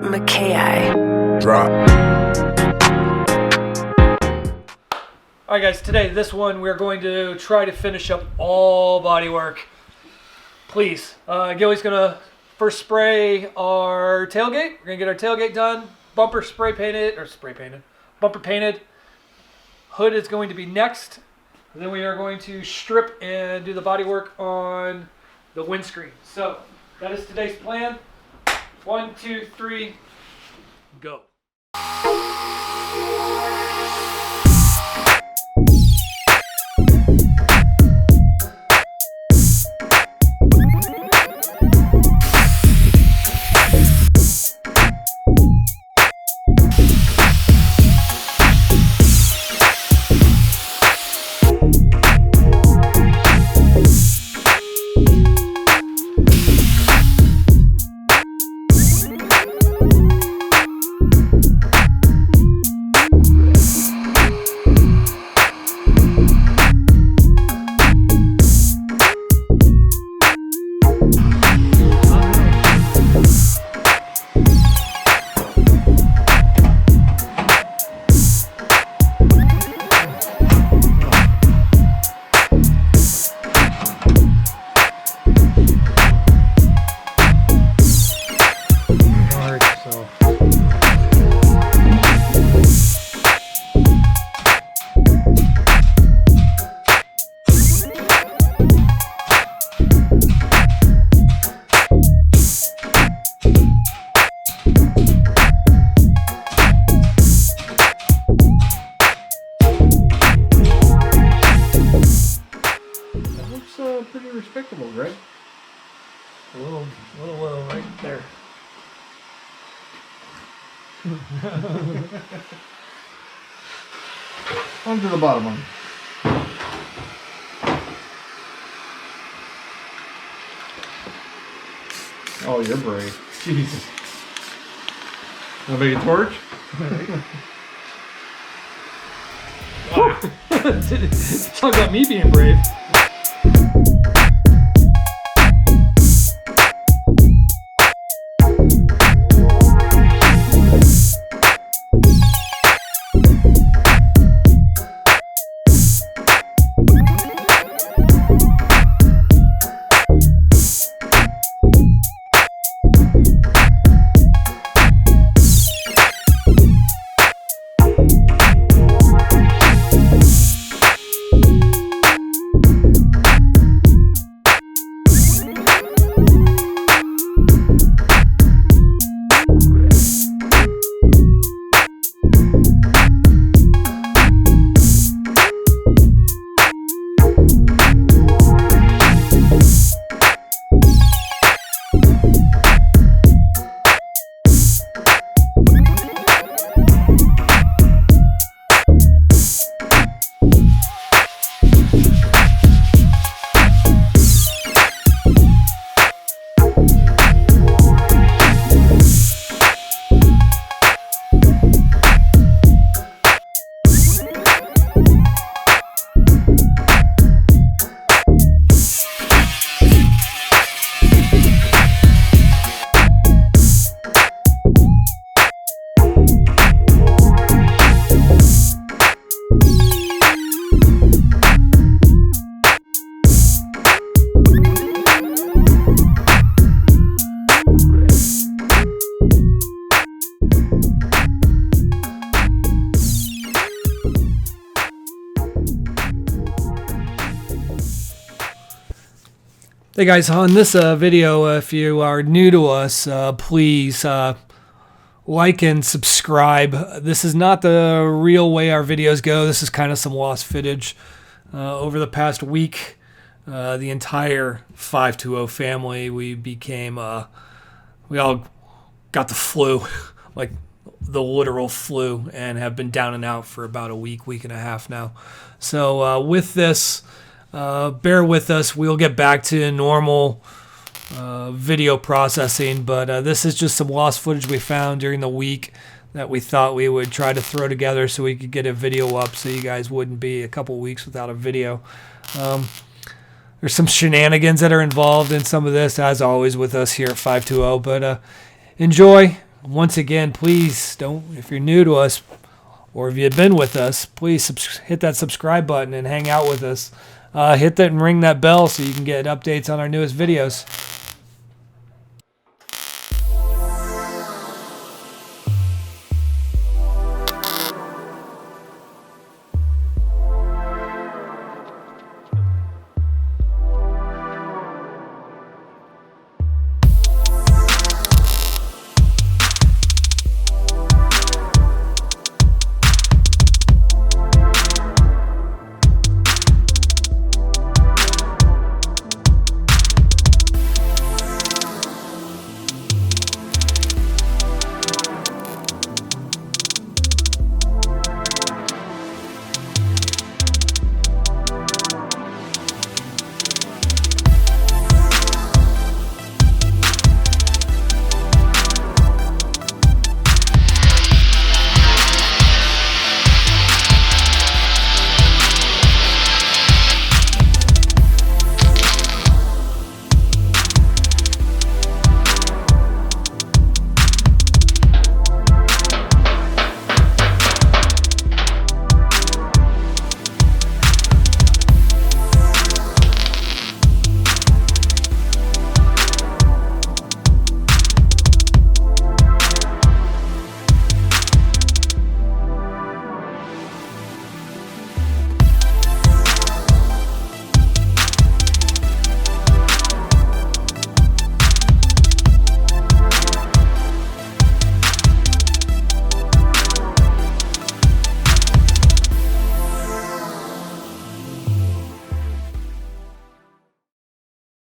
Makaih. Drop. Alright guys, today, this one, we're going to try to finish up all bodywork. Please. Gilly's going to first spray our tailgate. We're going to get our tailgate done. Bumper bumper painted. Hood is going to be next. And then we are going to strip and do the bodywork on the windscreen. So, that is today's plan. 1, 2, 3, go. Pretty respectable, Greg. A little low right there. On to the bottom one. Oh, you're brave. Jesus. Want to make a torch? Talk about me being brave. Hey guys, on this video, if you are new to us, please like and subscribe. This is not the real way our videos go. This is kind of some lost footage. Over the past week, the entire 520 family, we all got the flu, like the literal flu, and have been down and out for about a week and a half now. So with this, bear with us. We'll get back to normal video processing, but this is just some lost footage we found during the week that we thought we would try to throw together so we could get a video up so you guys wouldn't be a couple weeks without a video. There's some shenanigans that are involved in some of this, as always with us here at 520, but enjoy. once again, please don't, if you're new to us or if you've been with us, please hit that subscribe button and hang out with us. Hit that and ring that bell so you can get updates on our newest videos.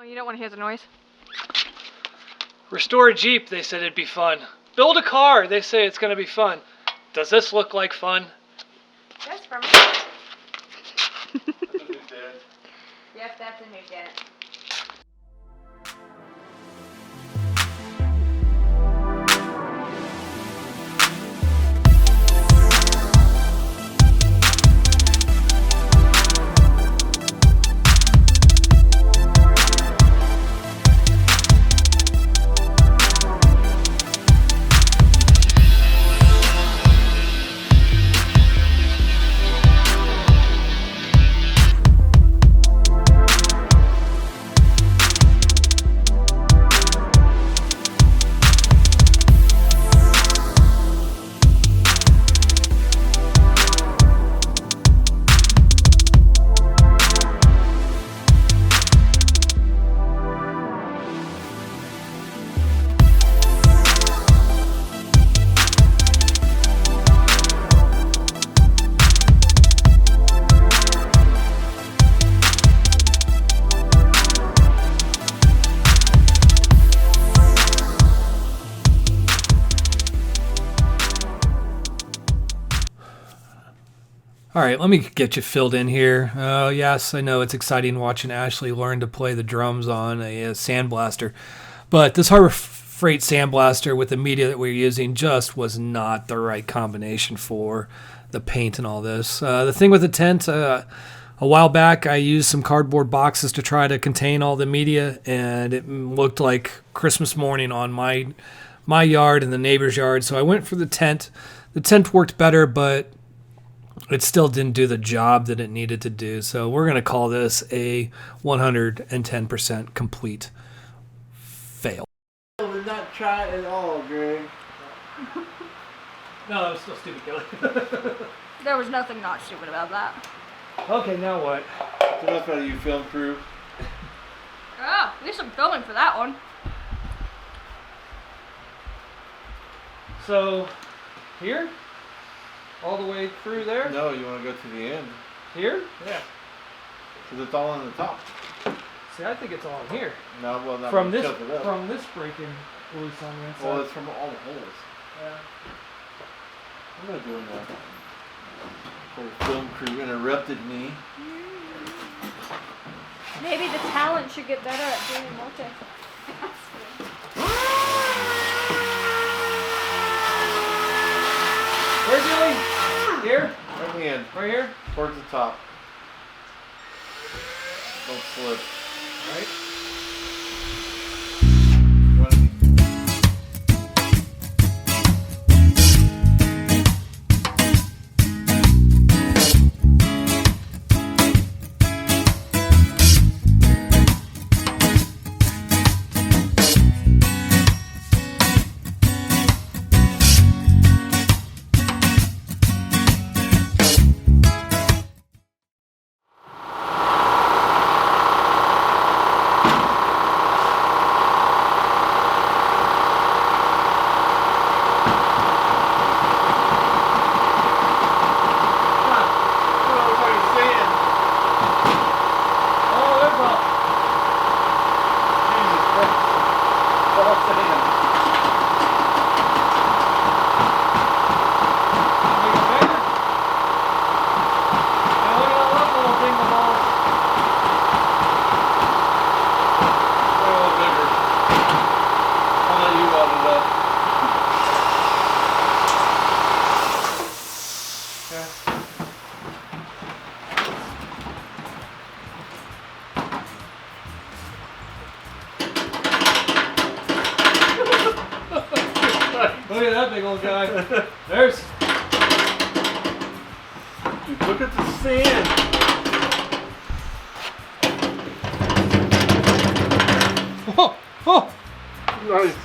Oh, you don't want to hear the noise? Restore a Jeep, they said it'd be fun. Build a car, they say it's going to be fun. Does this look like fun? That's for me. Yep, that's a new dent. All right, let me get you filled in here. Yes, I know it's exciting watching Ashley learn to play the drums on a sandblaster, but this Harbor Freight sandblaster with the media that we're using just was not the right combination for the paint and all this. The thing with the tent, a while back I used some cardboard boxes to try to contain all the media, and it looked like Christmas morning on my yard and the neighbor's yard, so I went for the tent. The tent worked better, but it still didn't do the job that it needed to do. So we're going to call this a 110% complete fail. I did not try at all, Greg. No, that was still stupid, Kelly. There was nothing not stupid about that. Okay, now what? So that's why you film crew. Oh, at least I'm filming for that one. So, here? All the way through there? No, you want to go to the end. Here? Yeah. Because it's all on the top. See, I think it's all in here. No, well, not From this tilt it up. breaking loose on the inside. Well, it's from all the holes. Yeah. I'm not doing that. Whole film crew interrupted me. Maybe the talent should get better at doing multi. Where's Billy? Here? Right in the end. Right here? Towards the top. Don't slip. Right. You want to all sand. Make it bigger. Now look at that little thing of balls. A little bigger. I'll let you wad it up. Look at that big old guy. There's. Dude, look at the sand. Oh, oh. Nice.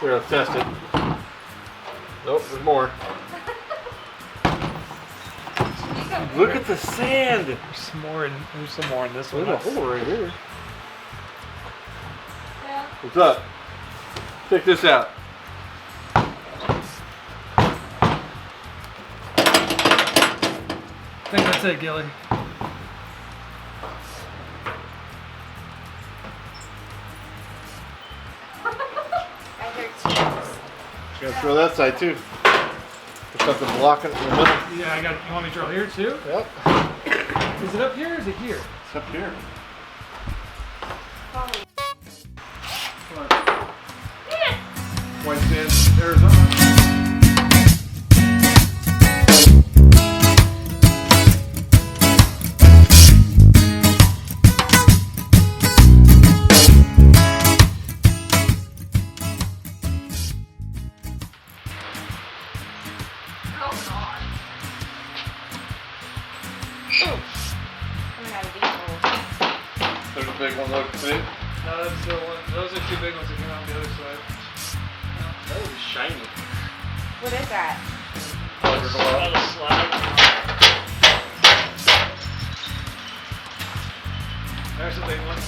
We're gonna test it. Nope, there's more. Look at the sand. There's some more in this one. There's a hole right here. What's up? Check this out. I think that's it, Gilly. You gotta throw that side too. There's something blocking it in the middle. Yeah, I got. You want me to drill here too? Yep. Is it up here or is it here? It's up here. White Sands, Arizona. There's a big one, look, see? No, that's the one. Those are two big ones that came out on the other side. That was shiny. What is that? Another slag. There's a big one.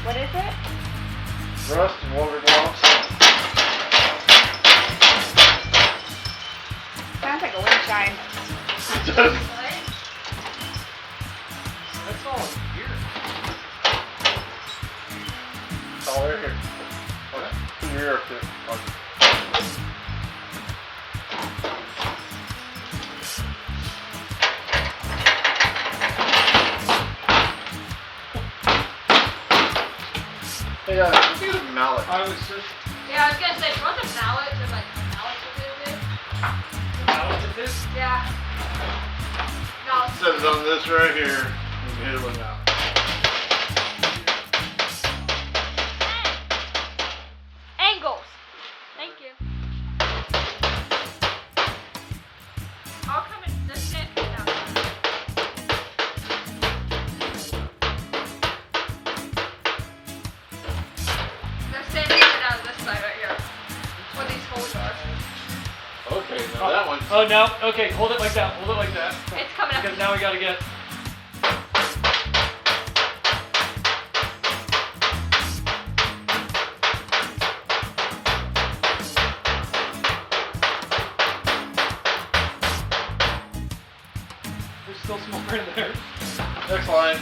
What is it? Rust and water gloss. Sounds like a wind chime. It does. That's all here. It's all right here. Okay. Put your ear up there. Okay. Hey, let's use a mallet. I was just. Yeah, I was gonna say, run the mallet to like mallet a little bit. Now look at this. Yeah. No. Set it on this right here and hit it with out. Angles. Thank you. I'll come in this stand now. They're standing right out of this side right here. Where these holes are. Okay, now that one. Oh no. Okay, hold it like that. Hold it like that. It's coming up. Because now we gotta get. There's still some more in there. Next line.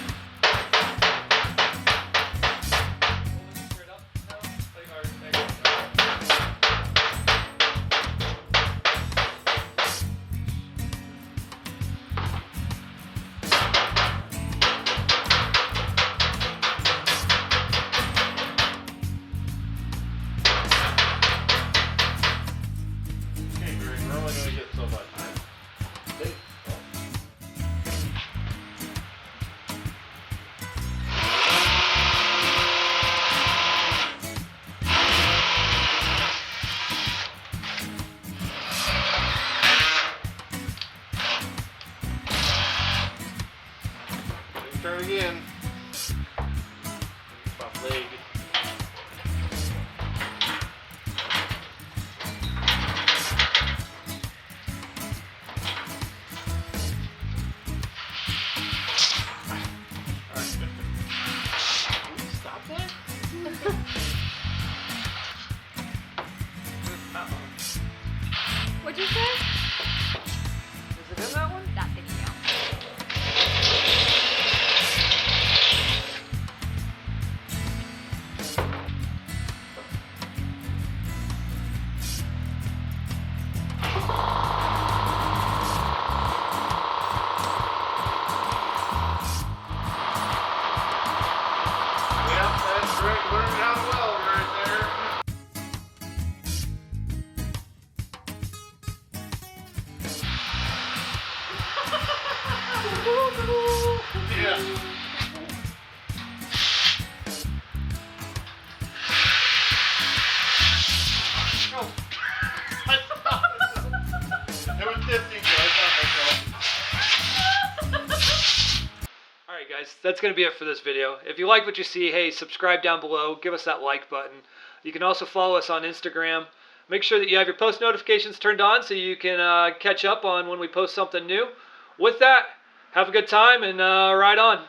Hold it straight up now. Like, or, there you go. Okay, Greg, we're only going to get so much. Hey. Turn again. About leg. Stop that? What'd you say? Is it in that one? That thing, yeah. Learn how to weld right there. Yeah. It was 15, so I thought myself. Alright guys, that's going to be it for this video. If you like what you see, hey, subscribe down below, give us that like button. You can also follow us on Instagram. Make sure that you have your post notifications turned on so you can catch up on when we post something new. With that, have a good time and ride on.